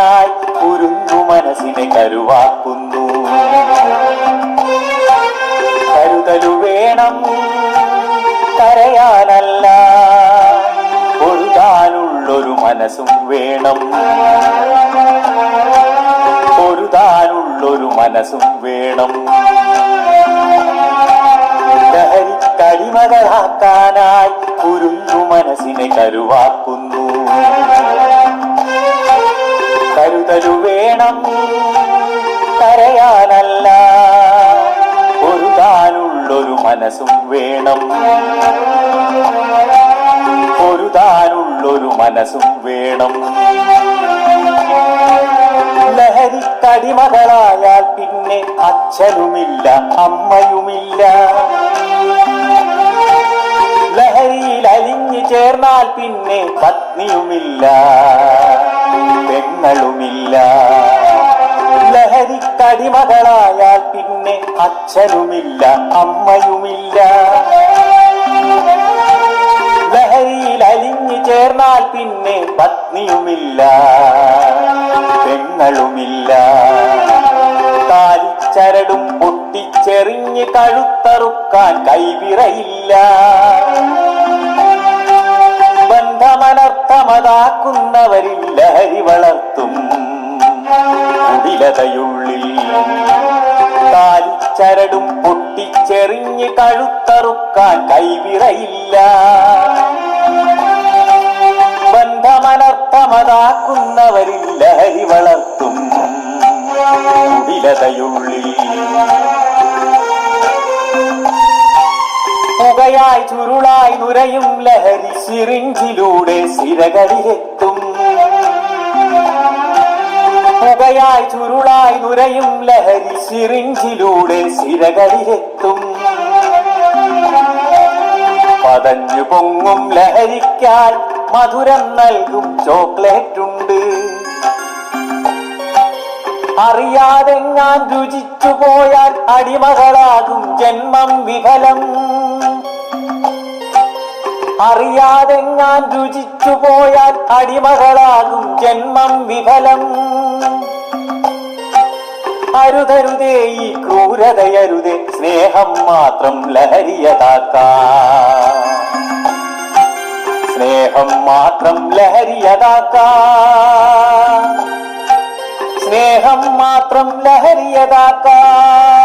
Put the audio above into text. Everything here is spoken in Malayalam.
താക്കാനായി കുരുന്നു മനസ്സിനെ കരുവാക്കുന്നു. കരുതലു വേണം കരയാനല്ല, പൊരുതാനുള്ളൊരു മനസ്സും വേണം. പൊരുതാനുള്ളൊരു മനസ്സും വേണം. ലഹരിക്കടിമകളാക്കാനായി കുരുന്നു മനസ്സിനെ കരുവാക്കുന്നു. കരുതലു വേണം കരയാനല്ല, പൊരുതാനുള്ളൊരു മനസ്സും വേണം. പൊരുതാനുള്ളൊരു മനസ്സും വേണം. ലഹരിക്കടിമകളായാൽ പിന്നെ അച്ഛനുമില്ല അമ്മയുമില്ല. ലഹരിയിൽ അലിഞ്ഞു ചേർന്നാൽ പിന്നെ പത്നിയുമില്ല പെങ്ങളുമില്ല. ലഹരിക്കടിമകളായാൽ പിന്നെ അച്ഛനുമില്ല അമ്മയുമില്ല. ലഹരിയിൽ അലിഞ്ഞു ചേർന്നാൽ പിന്നെ പത്നിയുമില്ല പെങ്ങളുമില്ല. താലിച്ചരടും പൊട്ടിച്ചെറിഞ്ഞ് കഴുത്തറുക്കാൻ കൈവിറയില്ല. ബന്ധമനർത്ഥമതാക്കുന്നവരിൽ ലഹരി വളർത്തും കുടിലതയുള്ളിൽ. താലിച്ചരടും പൊട്ടിച്ചെറിഞ്ഞ് കഴുത്തറുക്കാൻ കൈവിറയില്ല. ബന്ധമനർത്ഥമതാക്കുന്നവരിൽ ലഹരി വളർത്തും കുടിലതയുള്ളിൽ. പുകയായി ചുരുളായി നുരയും ലഹരി സിറിഞ്ചിലൂടെ സിരകളിലെത്തും. പുകയായി ചുരുളായി നുരയും ലഹരി സിറിഞ്ചിലൂടെ സിരകളിലെത്തും. പതഞ്ഞു പൊങ്ങും ലഹരിക്കാൽ മധുരം നൽകും ചോക്ലേറ്റുണ്ട്. അറിയാതെങ്ങാൻ രുചിച്ചു പോയാൽ അടിമകളാകും ജന്മം വിഫലം. അറിയാതെങ്ങാൻ രുചിച്ചു പോയാൽ അടിമകളാകും ജന്മം വിഫലം. അരുതരുതേ ഈ ക്രൂരതയരുതേ, സ്നേഹം മാത്രം ലഹരിയതാക്കാം. സ്നേഹം മാത്രം ലഹരിയതാക്കാം. സ്നേഹം മാത്രം ലഹരിയതാക്കാം.